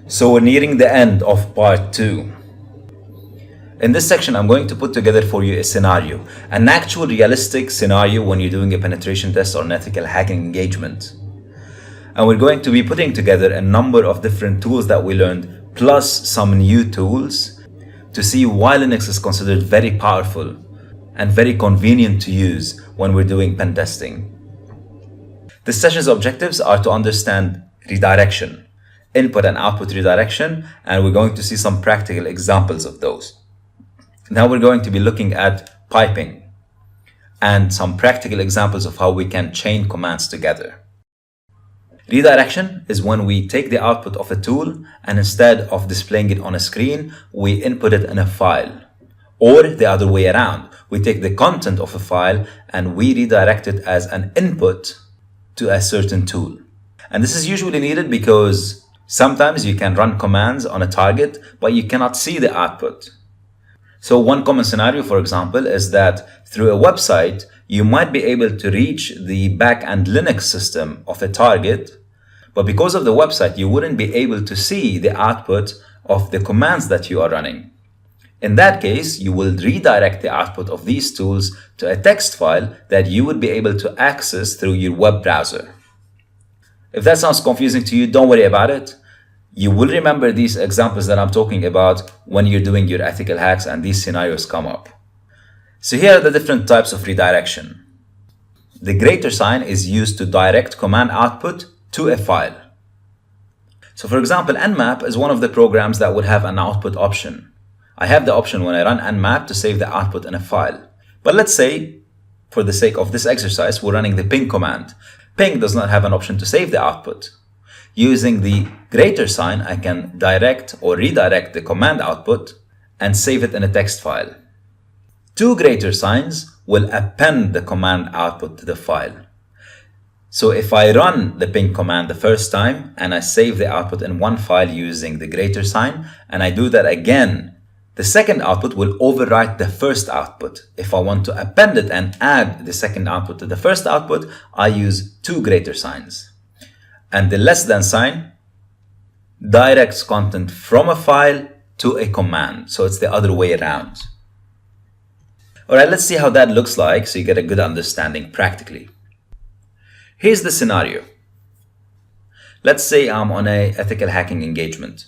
So we're nearing the end of part 2. In this section, I'm going to put together for you a scenario, an actual realistic scenario when you're doing a penetration test or an ethical hacking engagement. And we're going to be putting together a number of different tools that we learned, plus some new tools, to see why Linux is considered very powerful and very convenient to use when we're doing pen testing. This session's objectives are to understand redirection, input and output redirection, and we're going to see some practical examples of those. Now we're going to be looking at piping and some practical examples of how we can chain commands together. Redirection is when we take the output of a tool and instead of displaying it on a screen, we input it in a file. Or the other way around, we take the content of a file and we redirect it as an input to a certain tool. And this is usually needed because sometimes you can run commands on a target, but you cannot see the output. So one common scenario, for example, is that through a website, you might be able to reach the back-end Linux system of a target, but because of the website, you wouldn't be able to see the output of the commands that you are running. In that case, you will redirect the output of these tools to a text file that you would be able to access through your web browser. If that sounds confusing to you, don't worry about it. You will remember these examples that I'm talking about when you're doing your ethical hacks and these scenarios come up. So here are the different types of redirection. The greater sign is used to direct command output to a file. So for example, nmap is one of the programs that would have an output option. I have the option when I run nmap to save the output in a file. But let's say, for the sake of this exercise, we're running the ping command. Ping does not have an option to save the output. Using the greater sign, I can direct or redirect the command output and save it in a text file. Two greater signs will append the command output to the file. So if I run the ping command the first time and I save the output in one file using the greater sign, and I do that again, the second output will overwrite the first output. If I want to append it and add the second output to the first output, I use two greater signs. And the less than sign directs content from a file to a command. So it's the other way around. All right, let's see how that looks like so you get a good understanding practically. Here's the scenario. Let's say I'm on an ethical hacking engagement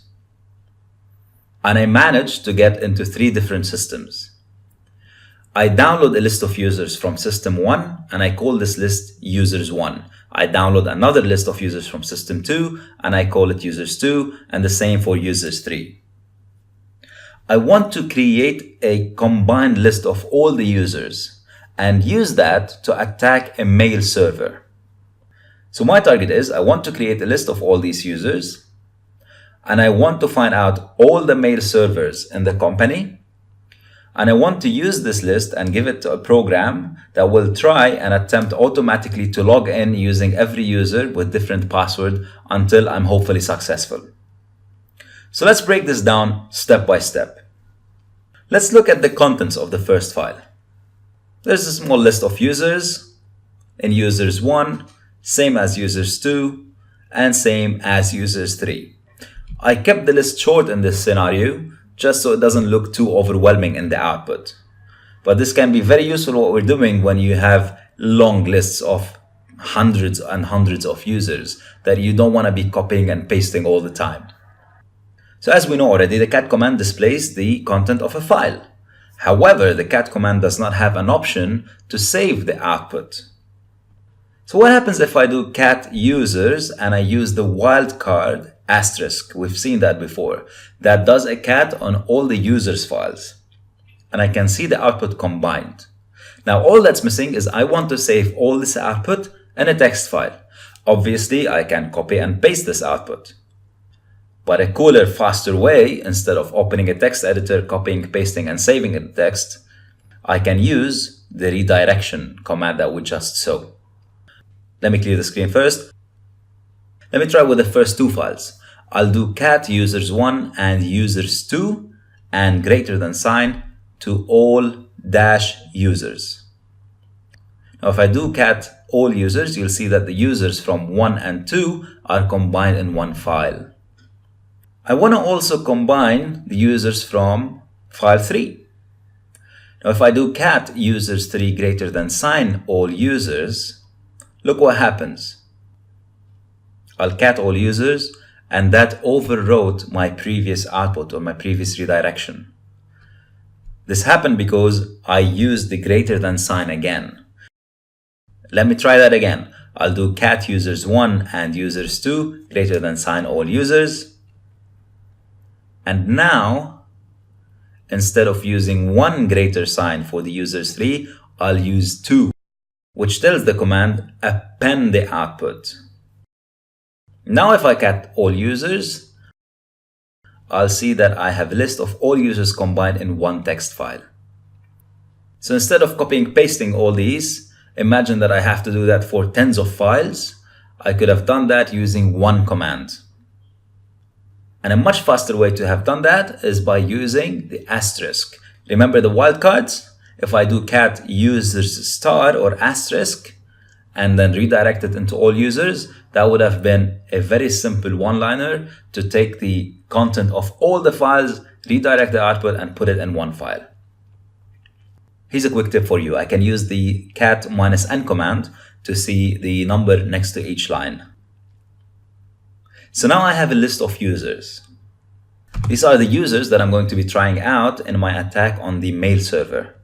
and I managed to get into 3 different systems. I download a list of users from system 1 and I call this list users 1. I download another list of users from system 2 and I call it users 2, and the same for users 3. I want to create a combined list of all the users and use that to attack a mail server. So my target is I want to create a list of all these users and I want to find out all the mail servers in the company, and I want to use this list and give it to a program that will try and attempt automatically to log in using every user with different password until I'm hopefully successful. So let's break this down step by step. Let's look at the contents of the first file. There's a small list of users in users 1, same as users 2, and same as users 3. I kept the list short in this scenario just so it doesn't look too overwhelming in the output. But this can be very useful what we're doing when you have long lists of hundreds and hundreds of users that you don't want to be copying and pasting all the time. So as we know already, the cat command displays the content of a file. However, the cat command does not have an option to save the output. So what happens if I do cat users and I use the wildcard asterisk? We've seen that before. That does a cat on all the users files. And I can see the output combined. Now all that's missing is I want to save all this output in a text file. Obviously, I can copy and paste this output. But a cooler, faster way, instead of opening a text editor, copying, pasting, and saving in text, I can use the redirection command that we just saw. Let me clear the screen first. Let me try with the first 2 files. I'll do cat users 1 and users 2 and greater than sign to all dash users. Now if I do cat all users, you'll see that the users from 1 and 2 are combined in one file. I want to also combine the users from file 3. Now, if I do cat users3 greater than sign all users, look what happens. I'll cat all users, and that overwrote my previous output or my previous redirection. This happened because I used the greater than sign again. Let me try that again. I'll do cat users1 and users2 greater than sign all users. And now, instead of using 1 greater sign for the users3, I'll use 2, which tells the command append the output. Now if I cat all users, I'll see that I have a list of all users combined in one text file. So instead of copying pasting all these, imagine that I have to do that for tens of files. I could have done that using one command. And a much faster way to have done that is by using the asterisk. Remember the wildcards? If I do cat users star or asterisk and then redirect it into all users, that would have been a very simple one-liner to take the content of all the files, redirect the output, and put it in one file. Here's a quick tip for you. I can use the cat -n command to see the number next to each line. So now I have a list of users. These are the users that I'm going to be trying out in my attack on the mail server.